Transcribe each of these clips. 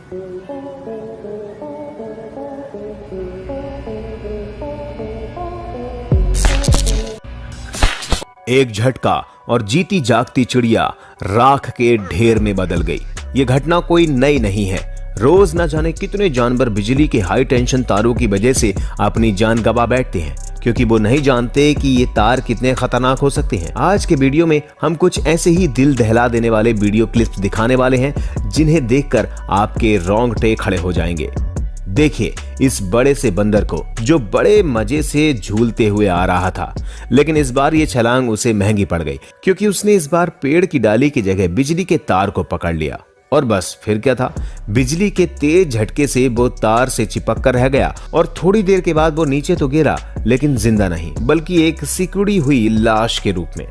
एक झटका और जीती जागती चिड़िया राख के ढेर में बदल गई। ये घटना कोई नई नहीं है। रोज न जाने कितने जानवर बिजली के हाई टेंशन तारों की वजह से अपनी जान गंवा बैठते हैं, क्योंकि वो नहीं जानते कि ये तार कितने खतरनाक हो सकते हैं। आज के वीडियो में हम कुछ ऐसे ही दिल दहला देने वाले वीडियो क्लिप्स दिखाने वाले हैं जिन्हें देखकर आपके रोंगटे खड़े हो जाएंगे। देखिए इस बड़े से बंदर को जो बड़े मजे से झूलते हुए आ रहा था, लेकिन इस बार ये छलांग उसे महंगी पड़ गई, क्योंकि उसने इस बार पेड़ की डाली की जगह बिजली के तार को पकड़ लिया। और बस फिर क्या था, बिजली के तेज झटके से वो तार से चिपक कर रह गया और थोड़ी देर के बाद वो नीचे तो गिरा, लेकिन जिंदा नहीं बल्कि एक सिकुड़ी हुई लाश के रूप में।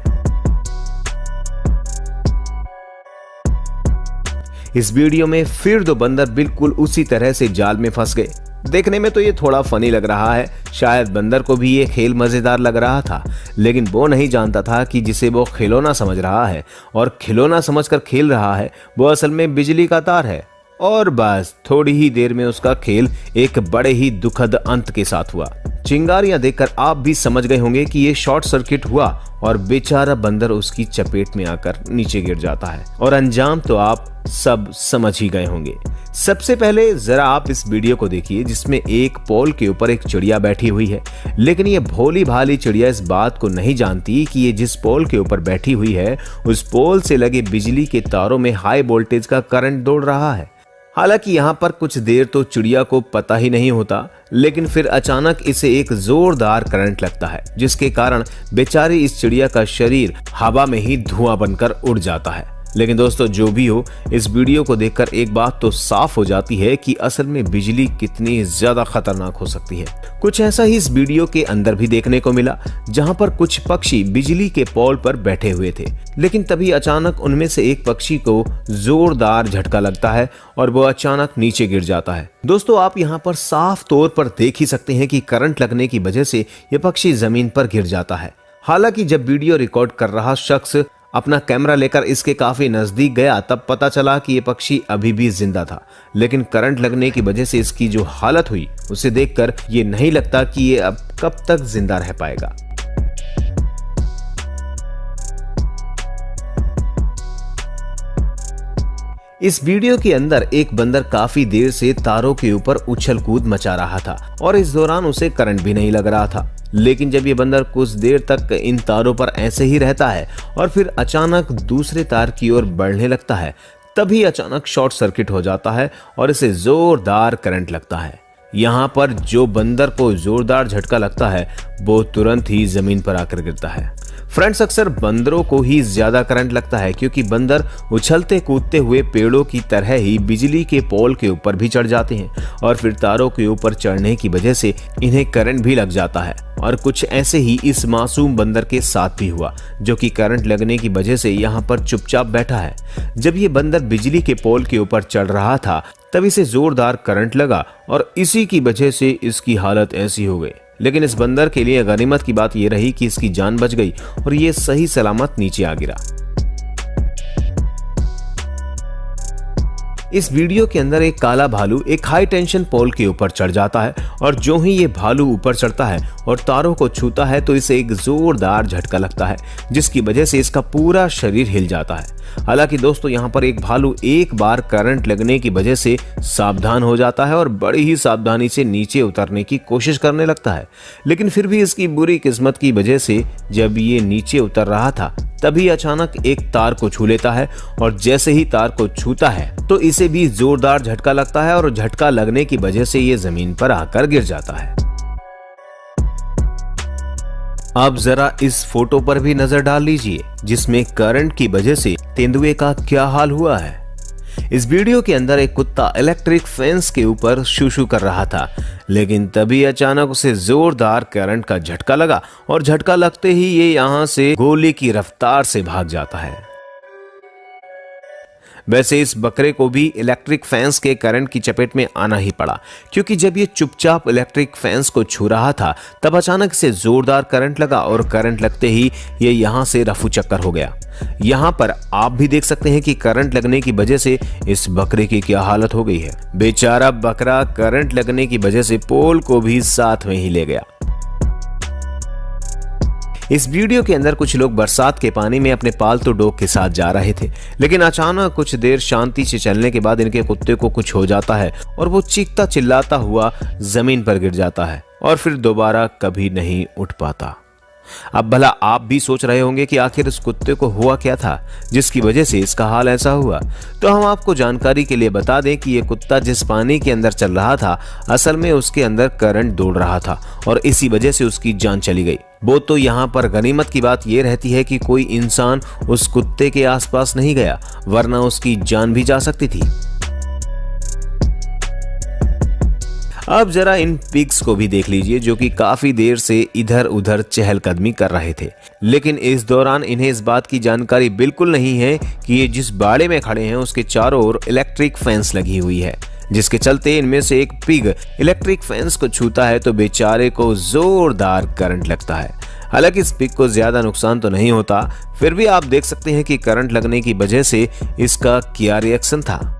इस वीडियो में फिर दो बंदर बिल्कुल उसी तरह से जाल में फंस गए। देखने में तो ये थोड़ा फनी लग रहा है, शायद बंदर को भी ये खेल मजेदार लग रहा था, लेकिन वो नहीं जानता था कि जिसे वो खिलौना समझ रहा है और खिलौना समझकर खेल रहा है, वो असल में बिजली का तार है। और बस थोड़ी ही देर में उसका खेल एक बड़े ही दुखद अंत के साथ हुआ। चिंगारियां देखकर आप भी समझ गए होंगे कि ये शॉर्ट सर्किट हुआ और बेचारा बंदर उसकी चपेट में आकर नीचे गिर जाता है। और अंजाम तो आप सब समझ ही गए होंगे। सबसे पहले जरा आप इस वीडियो को देखिए, जिसमें एक पोल के ऊपर एक चिड़िया बैठी हुई है, लेकिन ये भोली भाली चिड़िया इस बात को नहीं जानती कि ये जिस पोल के ऊपर बैठी हुई है उस पोल से लगे बिजली के तारों में हाई वोल्टेज का करंट दौड़ रहा है। हालांकि यहाँ पर कुछ देर तो चिड़िया को पता ही नहीं होता, लेकिन फिर अचानक इसे एक जोरदार करंट लगता है, जिसके कारण बेचारी इस चिड़िया का शरीर हवा में ही धुआं बनकर उड़ जाता है। लेकिन दोस्तों जो भी हो, इस वीडियो को देखकर एक बात तो साफ हो जाती है कि असल में बिजली कितनी ज्यादा खतरनाक हो सकती है। कुछ ऐसा ही इस वीडियो के अंदर भी देखने को मिला, जहां पर कुछ पक्षी बिजली के पोल पर बैठे हुए थे, लेकिन तभी अचानक उनमें से एक पक्षी को जोरदार झटका लगता है और वो अचानक नीचे गिर जाता है। दोस्तों आप यहाँ पर साफ तौर पर देख ही सकते हैं कि करंट लगने की वजह से यह पक्षी जमीन पर गिर जाता है। हालांकि जब वीडियो रिकॉर्ड कर रहा शख्स अपना कैमरा लेकर इसके काफी नजदीक गया, तब पता चला कि ये पक्षी अभी भी जिंदा था, लेकिन करंट लगने की वजह से इसकी जो हालत हुई उसे देखकर ये नहीं लगता कि ये अब कब तक जिंदा रह पाएगा। इस वीडियो के अंदर एक बंदर काफी देर से तारों के ऊपर उछल कूद मचा रहा था और इस दौरान उसे करंट भी नहीं लग रहा था, लेकिन जब ये बंदर कुछ देर तक इन तारों पर ऐसे ही रहता है और फिर अचानक दूसरे तार की ओर बढ़ने लगता है, तभी अचानक शॉर्ट सर्किट हो जाता है और इसे जोरदार करंट लगता है। यहाँ पर जो बंदर को जोरदार झटका लगता है वो तुरंत ही जमीन पर आकर गिरता है। फ्रेंड्स अक्सर बंदरों को ही ज्यादा करंट लगता है, क्योंकि बंदर उछलते कूदते हुए पेड़ों की तरह ही बिजली के पोल के ऊपर भी चढ़ जाते हैं और फिर तारों के ऊपर चढ़ने की वजह से इन्हें करंट भी लग जाता है। और कुछ ऐसे ही इस मासूम बंदर के साथ भी हुआ, जो कि करंट लगने की वजह से यहाँ पर चुपचाप बैठा है। जब ये बंदर बिजली के पोल के ऊपर चढ़ रहा था तब इसे जोरदार करंट लगा और इसी की वजह से इसकी हालत ऐसी हो गई। लेकिन इस बंदर के लिए गनीमत की बात यह रही कि इसकी जान बच गई और ये सही सलामत नीचे आ गिरा। इस वीडियो के अंदर एक काला भालू एक हाई टेंशन पोल के ऊपर चढ़ जाता है और जो ही ये भालू ऊपर चढ़ता है और तारों को छूता है तो इसे एक जोरदार झटका लगता है, जिसकी वजह से इसका पूरा शरीर हिल जाता है। हालांकि दोस्तों यहाँ पर एक भालू एक बार करंट लगने की वजह से सावधान हो जाता है और बड़ी ही सावधानी से नीचे उतरने की कोशिश करने लगता है, लेकिन फिर भी इसकी बुरी किस्मत की वजह से जब ये नीचे उतर रहा था तभी अचानक एक तार को छू लेता है और जैसे ही तार को छूता है तो इसे भी जोरदार झटका लगता है और झटका लगने की वजह से ये जमीन पर आकर गिर जाता है। अब जरा इस फोटो पर भी नजर डाल लीजिए, जिसमें करंट की वजह से तेंदुए का क्या हाल हुआ है। इस वीडियो के अंदर एक कुत्ता इलेक्ट्रिक फेंस के ऊपर शू कर रहा था, लेकिन तभी अचानक उसे जोरदार करंट का झटका लगा और झटका लगते ही ये यहाँ से गोली की रफ्तार से भाग जाता है। वैसे इस बकरे को भी इलेक्ट्रिक फैंस के करंट की चपेट में आना ही पड़ा, क्योंकि जब ये चुपचाप इलेक्ट्रिक फैंस को छू रहा था तब अचानक से जोरदार करंट लगा और करंट लगते ही ये यहाँ से रफू चक्कर हो गया। यहाँ पर आप भी देख सकते हैं कि करंट लगने की वजह से इस बकरे की क्या हालत हो गई है। बेचारा बकरा करंट लगने की वजह से पोल को भी साथ में ही ले गया। इस वीडियो के अंदर कुछ लोग बरसात के पानी में अपने पालतू डॉग के साथ जा रहे थे, लेकिन अचानक कुछ देर शांति से चलने के बाद इनके कुत्ते को कुछ हो जाता है और वो चीखता चिल्लाता हुआ जमीन पर गिर जाता है और फिर दोबारा कभी नहीं उठ पाता। अब भला आप भी सोच रहे होंगे कि आखिर इस कुत्ते को हुआ क्या था जिसकी वजह से इसका हाल ऐसा हुआ। तो हम आपको जानकारी के लिए बता दें कि ये कुत्ता जिस पानी के अंदर चल रहा था असल में उसके अंदर करंट दौड़ रहा था और इसी वजह से उसकी जान चली गई। वो तो यहाँ पर गनीमत की बात ये रहती है कि कोई इंसान उस कुत्ते के आसपास नहीं गया, वरना उसकी जान भी जा सकती थी। अब जरा इन पिग्स को भी देख लीजिए जो कि काफी देर से इधर उधर चहलकदमी कर रहे थे, लेकिन इस दौरान इन्हें इस बात की जानकारी बिल्कुल नहीं है कि ये जिस बाड़े में खड़े हैं उसके चारों ओर इलेक्ट्रिक फेंस लगी हुई है, जिसके चलते इनमें से एक पिग इलेक्ट्रिक फेंस को छूता है तो बेचारे को जोरदार करंट लगता है। हालांकि इस पिग को ज्यादा नुकसान तो नहीं होता, फिर भी आप देख सकते हैं कि करंट लगने की वजह से इसका क्या रिएक्शन था।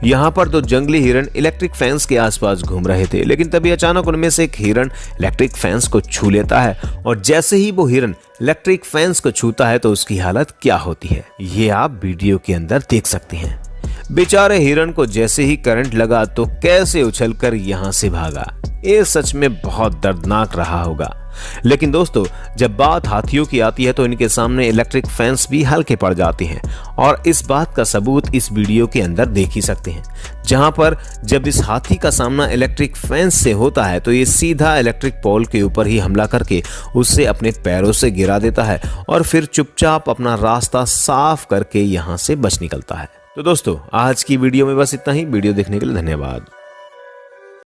यहाँ पर दो जंगली हिरन इलेक्ट्रिक फैंस के आसपास घूम रहे थे, लेकिन तभी अचानक उनमें से एक हिरन इलेक्ट्रिक फैंस को छू लेता है और जैसे ही वो हिरन इलेक्ट्रिक फैंस को छूता है तो उसकी हालत क्या होती है ये आप वीडियो के अंदर देख सकते हैं। बेचारे हिरन को जैसे ही करंट लगा तो कैसे उछलकर यहाँ से भागा। ये सच में बहुत दर्दनाक रहा होगा। लेकिन दोस्तों, जब बात हाथियों की आती है तो इनके सामने इलेक्ट्रिक फैंस भी हल्के पड़ जाते हैं और इस बात का सबूत इस वीडियो के अंदर देख ही सकते हैं, जहां पर जब इस हाथी का सामना इलेक्ट्रिक फैंस से होता है तो ये सीधा इलेक्ट्रिक पोल के ऊपर ही हमला करके उससे अपने पैरों से गिरा देता है और फिर चुपचाप अपना रास्ता साफ करके यहाँ से बच निकलता है। तो दोस्तों, आज की वीडियो में बस इतना ही। वीडियो देखने के लिए धन्यवाद।